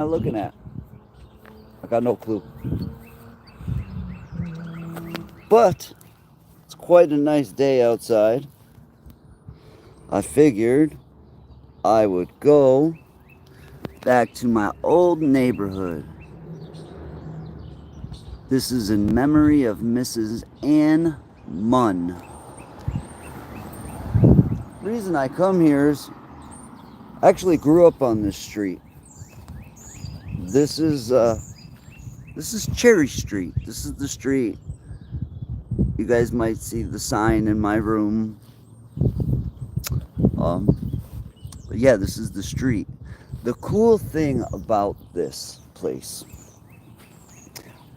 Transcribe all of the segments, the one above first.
am I looking at? I got no clue. But it's quite a nice day outside. I figured I would go back to my old neighborhood. This is in memory of Mrs. Ann Munn. The reason I come here is I actually grew up on this street. This is Cherry Street. This is the street. You guys might see the sign in my room. But yeah, this is the street. The cool thing about this place,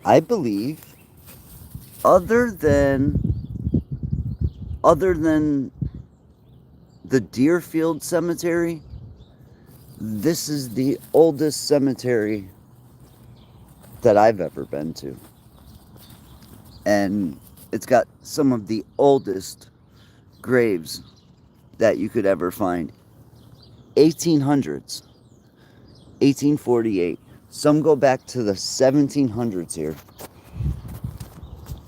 I believe, other than the Deerfield Cemetery, this is the oldest cemetery that I've ever been to. And it's got some of the oldest graves that you could ever find. 1800s, 1848. Some go back to the 1700s here,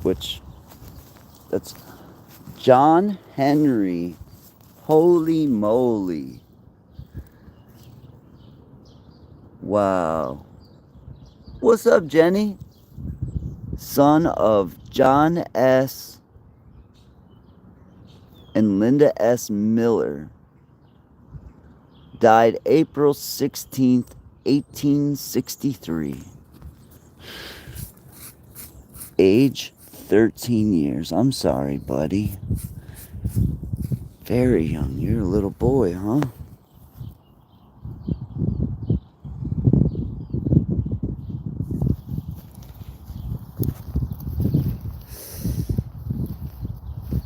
which that's John Henry. Holy moly. Wow. What's up, Jenny? Son of John S. and Linda S. Miller. Died April 16th, 1863. Age 13 years. I'm sorry, buddy. Very young. You're a little boy, huh?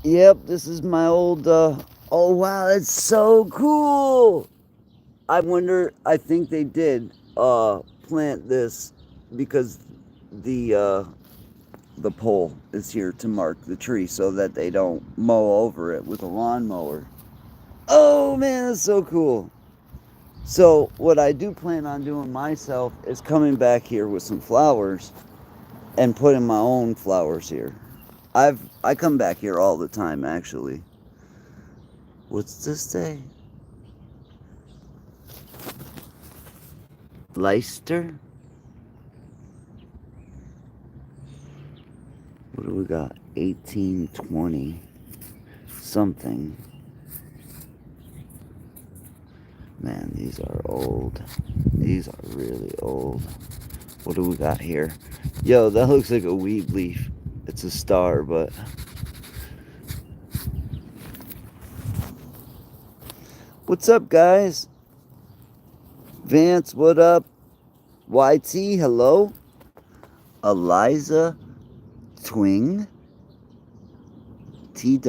Yep, this is my old, oh wow, that's so cool! I think they did, plant this because the pole is here to mark the tree so that they don't mow over it with a lawnmower. Oh man, that's so cool. So what I do plan on doing myself is coming back here with some flowers and putting my own flowers here. I come back here all the time, actually. What's this say? Leicester? What do we got? 1820 something. Man, these are old. These are really old. What do we got here? Yo, that looks like a weed leaf. It's a star, but what's up, guys? Vance, what up? YT, hello. Eliza Twing, Twing,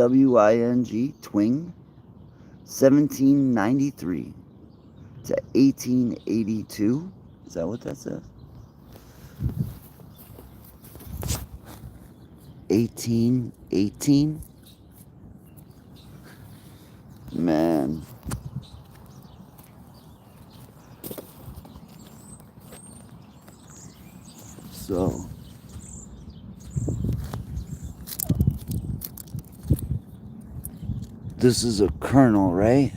Twing, 1793 to 1882. Is that what that says? 1818. Man. So this is a colonel, right?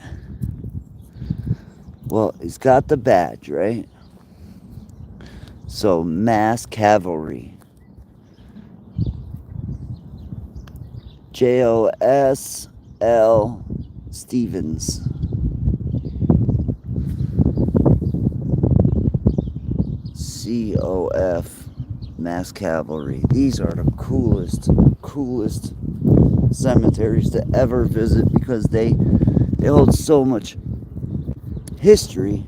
Well, he's got the badge, right? So mass cavalry. JOSL Stevens. COF Mass Cavalry. These are the coolest cemeteries to ever visit because they hold so much history.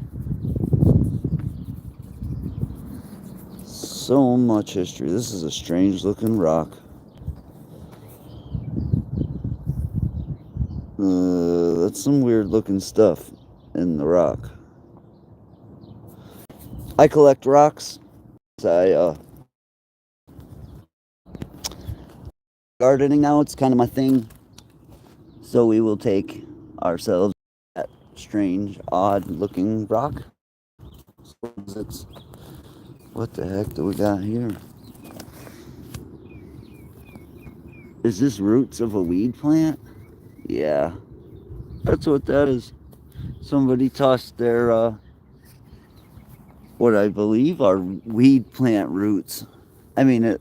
So much history. This is a strange looking rock. That's some weird looking stuff in the rock. I collect rocks. Gardening now, it's kind of my thing. So we will take ourselves that strange, odd looking rock. It's, what the heck do we got here? Is this roots of a weed plant? Yeah, that's what that is. Somebody tossed their, what I believe are weed plant roots. I mean,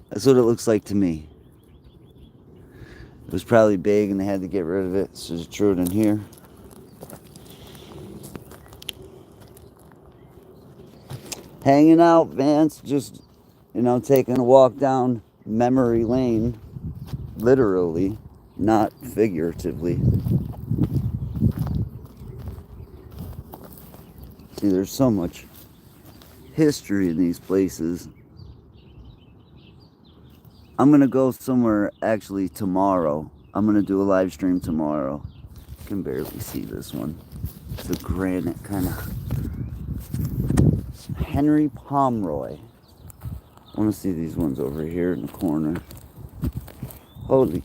that's what it looks like to me. It was probably big and they had to get rid of it, so just threw it in here. Hanging out, Vance, just, taking a walk down memory lane, literally, not figuratively. See, there's so much history in these places. I'm going to go somewhere actually tomorrow. I'm going to do a live stream tomorrow. I can barely see this one. It's a granite kind of. Henry Pomeroy. I want to see these ones over here in the corner. Holy.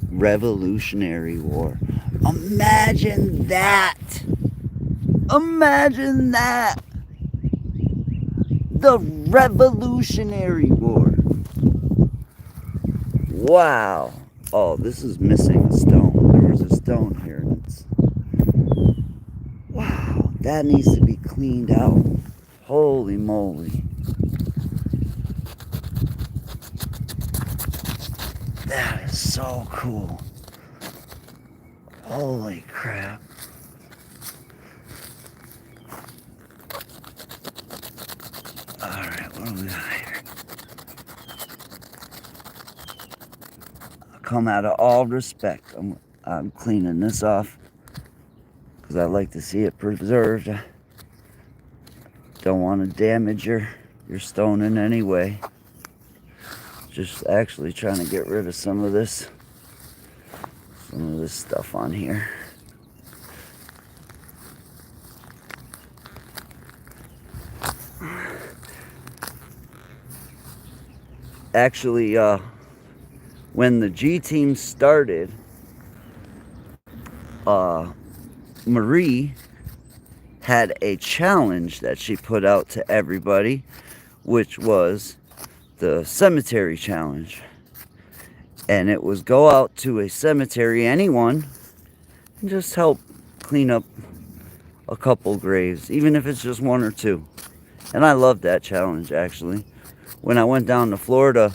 Revolutionary War. Imagine that. Imagine that. The Revolutionary War. Wow. Oh, this is missing a stone. There was a stone here. And it's... Wow. That needs to be cleaned out. Holy moly. That is so cool. Holy crap. Alright, what do we got here? I'll come out of all respect. I'm cleaning this off because I like to see it preserved. Don't want to damage your stone in any way. Just actually trying to get rid of some of this stuff on here. Actually, when the G team started, Marie had a challenge that she put out to everybody, which was the cemetery challenge. And it was go out to a cemetery, anyone, and just help clean up a couple graves, even if it's just one or two. And I loved that challenge, actually. When I went down to Florida,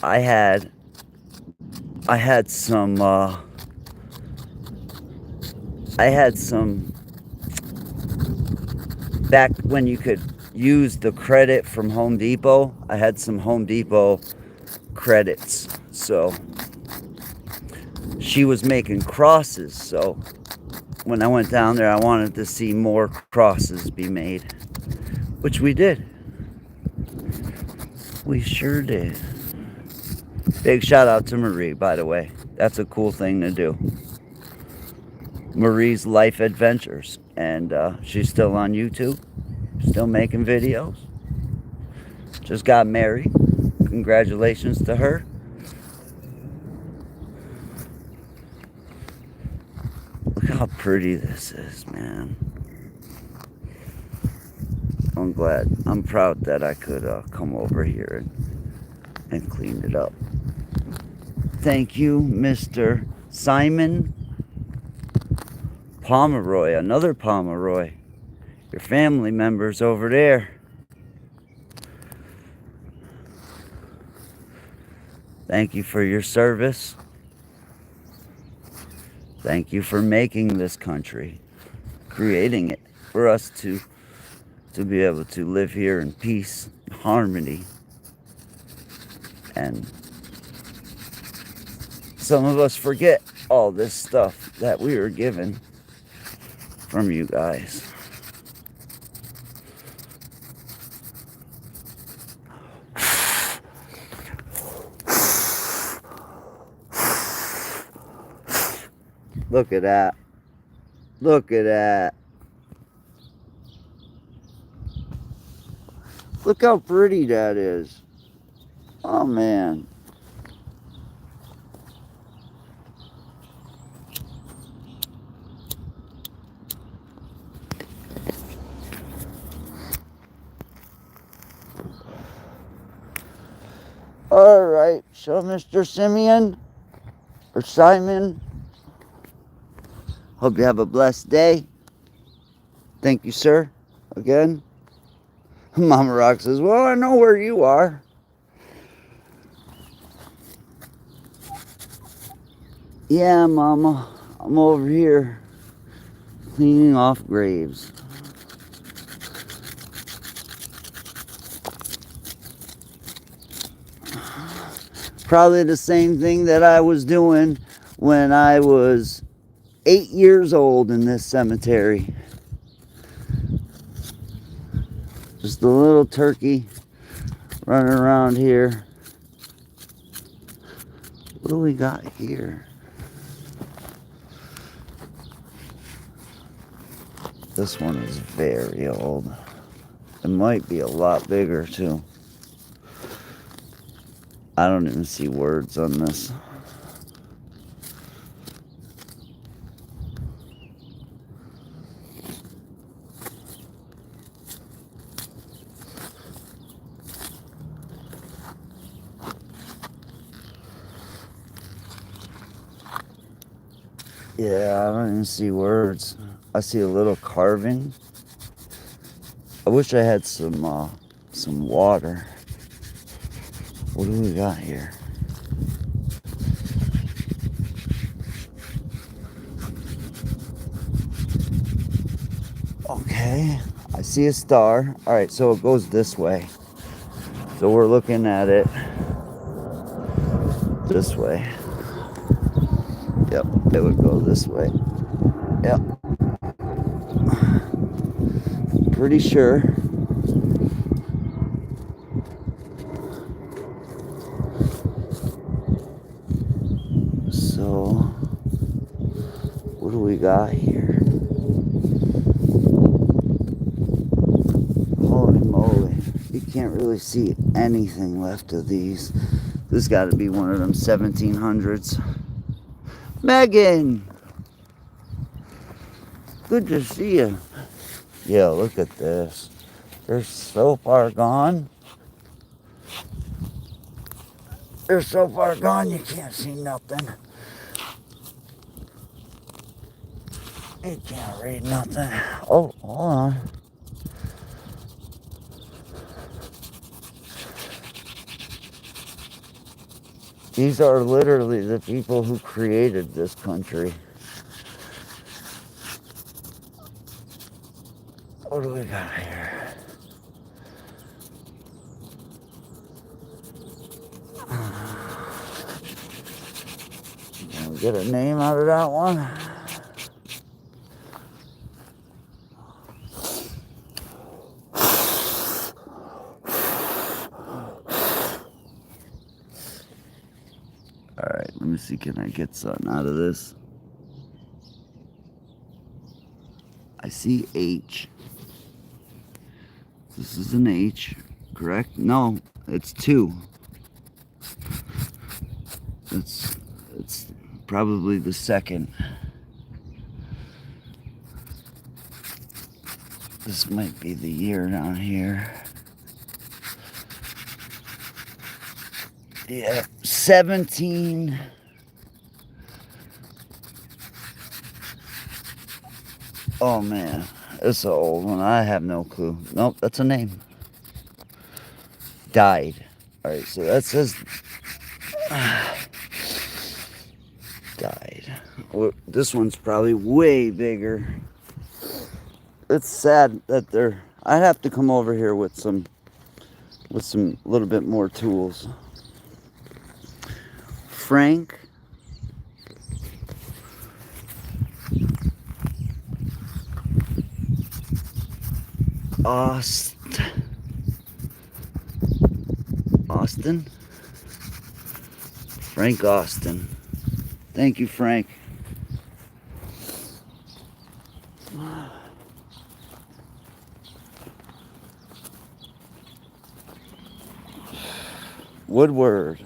I had some back when you could use the credit from Home Depot. I had some Home Depot credits, so she was making crosses. So when I went down there, I wanted to see more crosses be made, which we did. We sure did. Big shout out to Marie, by the way. That's a cool thing to do. Marie's Life Adventures. And she's still on YouTube. Still making videos. Just got married. Congratulations to her. Look how pretty this is, man. I'm proud that I could come over here and clean it up. Thank you, Mr. Simon Pomeroy, another Pomeroy. Your family members over there. Thank you for your service. Thank you for making this country, creating it for us to be able to live here in peace, harmony. And some of us forget all this stuff that we were given from you guys. Look at that. Look at that. Look how pretty that is. Oh, man. Alright, so Mr. Simeon, or Simon, hope you have a blessed day. Thank you, sir. Again. Mama Rock says, well, I know where you are. Yeah, Mama, I'm over here cleaning off graves. Probably the same thing that I was doing when I was 8 years old in this cemetery. Just a little turkey running around here. What do we got here? This one is very old. It might be a lot bigger too. I don't even see words on this. Yeah, I don't even see words. I see a little carving. I wish I had some water. What do we got here? Okay, I see a star. All right, so it goes this way. So we're looking at it this way. Yep, it would go this way. Yep. Pretty sure. So, what do we got here? Holy moly. You can't really see anything left of these. This got to be one of them 1700s. Megan! Good to see you. Yeah, look at this. They're so far gone. They're so far gone you can't see nothing. You can't read nothing. Oh, hold on. These are literally the people who created this country. What do we got here? Can we get a name out of that one? Alright, let me see, can I get something out of this? I see H. This is an H, correct? No, it's 2. It's probably the second. This might be the year down here. Yeah, 17. Oh man, it's an old one. I have no clue. Nope, that's a name. Died. Alright, so that says died. Well, this one's probably way bigger. It's sad that they're... I'd have to come over here with some little bit more tools. Frank Austin? Frank Austin. Thank you, Frank. Woodward.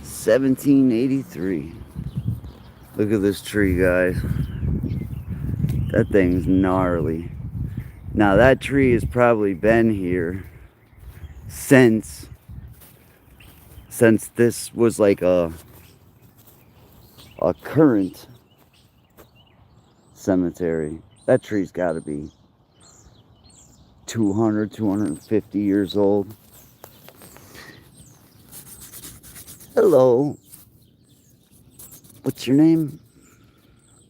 $17.83. Look at this tree, guys. That thing's gnarly. Now that tree has probably been here since this was like a current cemetery. That tree's got to be 200, 250 years old. Hello. What's your name?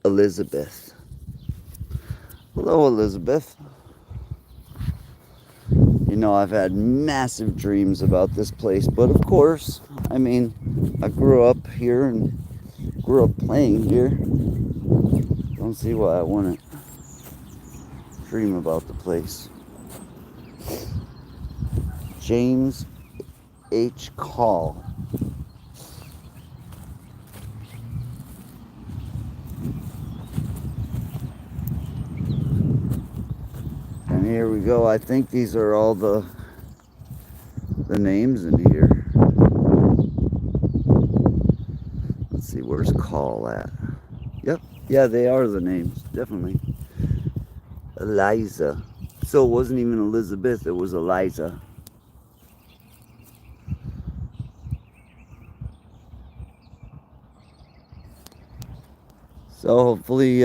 Elizabeth. Hello, Elizabeth. You know, I've had massive dreams about this place, but of course, I mean, I grew up here and grew up playing here. Don't see why I wouldn't dream about the place. James H. Call. And here we go. I think these are all the names in here. Let's see, where's Call at? Yep, yeah, they are the names, definitely. Eliza. So it wasn't even Elizabeth, it was Eliza. So hopefully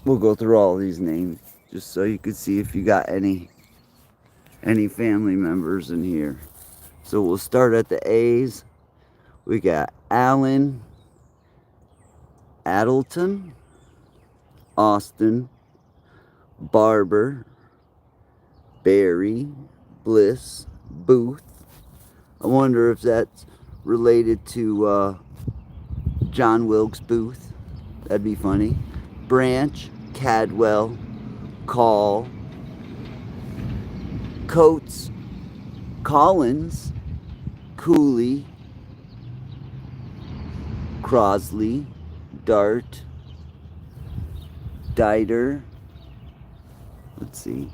we'll go through all these names just so you can see if you got any family members in here. So we'll start at the A's. We got Allen, Addleton, Austin, Barber, Barry, Bliss, Booth. I wonder if that's related to John Wilkes Booth. That'd be funny. Branch, Cadwell, Call, Coates, Collins, Cooley, Crosley, Dart, Diter, let's see,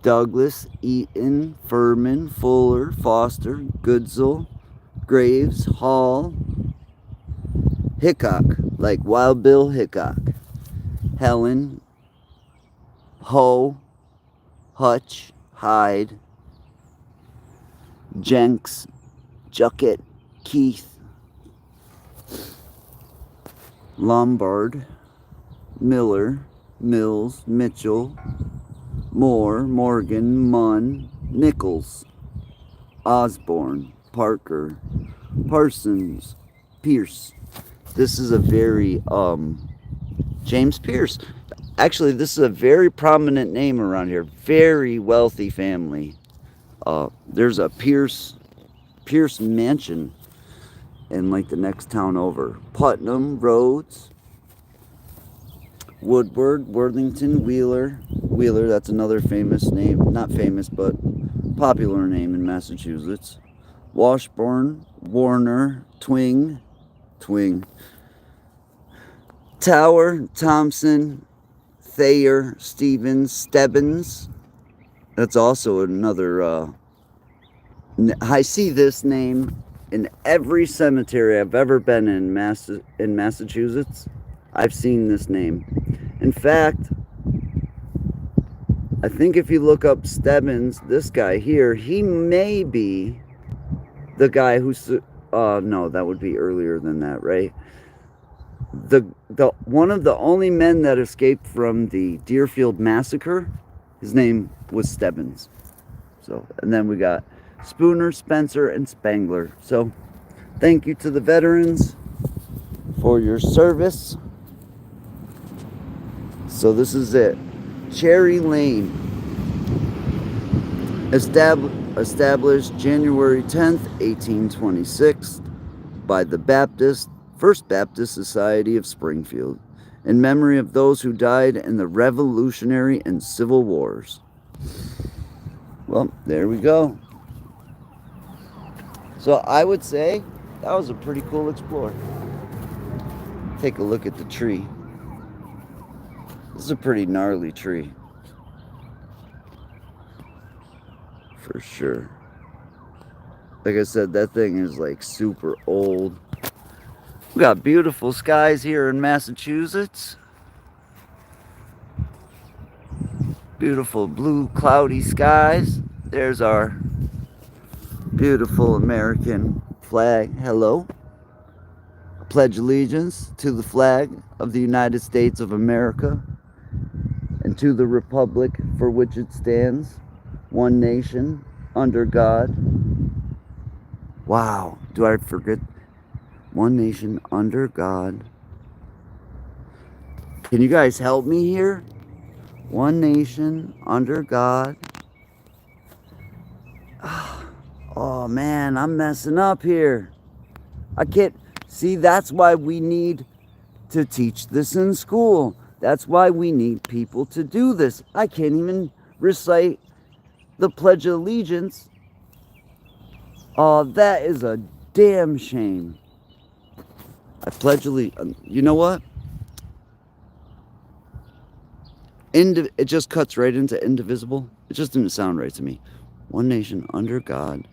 Douglas, Eaton, Furman, Fuller, Foster, Goodsell, Graves, Hall, Hickok, like Wild Bill Hickok, Helen, Hoe, Hutch, Hyde, Jenks, Juckett, Keith, Lombard, Miller, Mills, Mitchell, Moore, Morgan, Munn, Nichols, Osborne, Parker, Parsons, Pierce. This is a very, James Pierce. Actually, this is a very prominent name around here. Very wealthy family. There's a Pierce mansion in like the next town over. Putnam, Rhodes, Woodward, Worthington, Wheeler. Wheeler, that's another famous name. Not famous, but popular name in Massachusetts. Washburn, Warner, Twing. Tower, Thompson, Thayer, Stevens, Stebbins. That's also another, I see this name in every cemetery I've ever been in Massachusetts. I've seen this name. In fact, I think if you look up Stebbins, this guy here, he may be the guy who's, no, that would be earlier than that, right? The one of the only men that escaped from the Deerfield massacre, his name was Stebbins. So, and then we got Spooner, Spencer, and Spangler. So, thank you to the veterans for your service. So this is it. Cherry Lane, established January 10th, 1826 by the First Baptist Society of Springfield in memory of those who died in the Revolutionary and Civil Wars. Well, there we go. So I would say that was a pretty cool explore. Take a look at the tree. This is a pretty gnarly tree. For sure. Like I said, that thing is like super old. We got beautiful skies here in Massachusetts. Beautiful blue cloudy skies. There's our beautiful American flag. Hello. I pledge allegiance to the flag of the United States of America and to the republic for which it stands, one nation, under God. Wow, do I forget? One nation, under God. Can you guys help me here? One nation, under God. Oh man, I'm messing up here. I can't. See, that's why we need to teach this in school. That's why we need people to do this. I can't even recite the Pledge of Allegiance. Oh, that is a damn shame. I pledge allegiance. You know what? It just cuts right into indivisible. It just didn't sound right to me. One nation under God,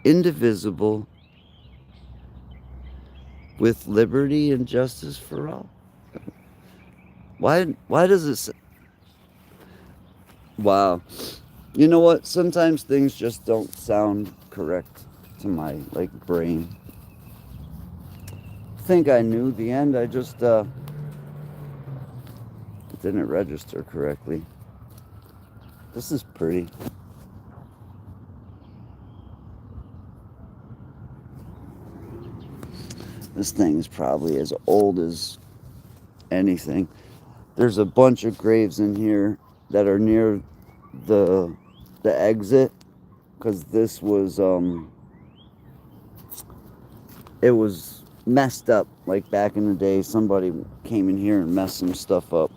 indivisible, with liberty and justice for all. Why does it say? Wow. You know what? Sometimes things just don't sound correct to my brain. I think I knew the end. I just didn't register correctly. This is pretty. This thing is probably as old as anything. There's a bunch of graves in here that are near the exit, because this was it was messed up like back in the day. Somebody came in here and messed some stuff up.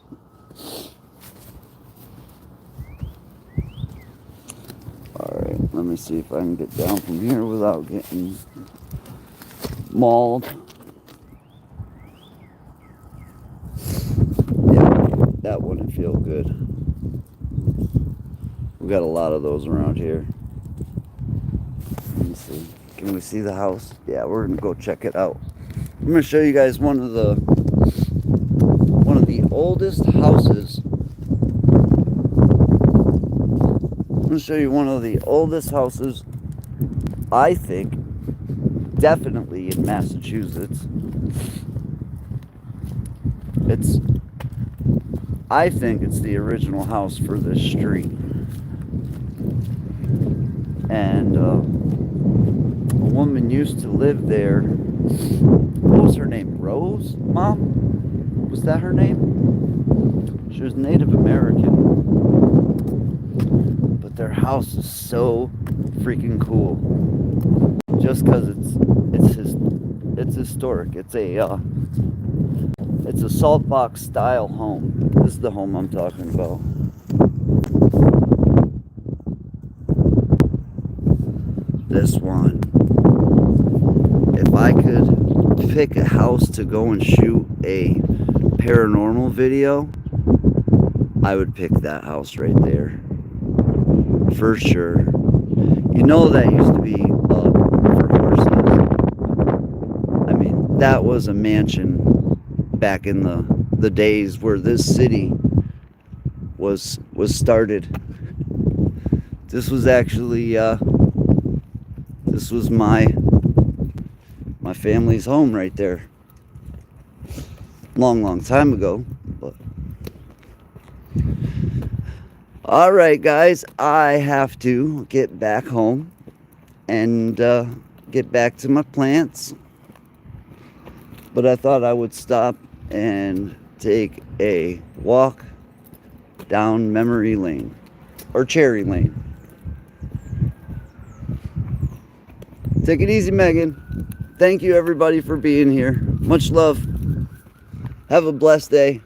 Alright, let me see if I can get down from here without getting mauled. Yeah, that wouldn't feel good. We got a lot of those around here. Let me see. Can we see the house? Yeah, we're gonna go check it out. I'm gonna show you guys one of the oldest houses. I'm gonna show you one of the oldest houses, I think, definitely in Massachusetts. I think it's the original house for this street. And a woman used to live there. What was her name? Rose? Mom? Was that her name? She was Native American. But their house is so freaking cool. Just because it's historic. It's a salt box style home. This is the home I'm talking about. This one. If I could pick a house to go and shoot a paranormal video, I would pick that house right there. For sure. You know that used to be for horses. I mean, that was a mansion back in the days where this city was started. This was actually this was my family's home right there. Long time ago. But all right, guys, I have to get back home and get back to my plants. But I thought I would stop and take a walk down memory lane, or cherry lane. Take it easy, Megan. Thank you, everybody, for being here. Much love. Have a blessed day.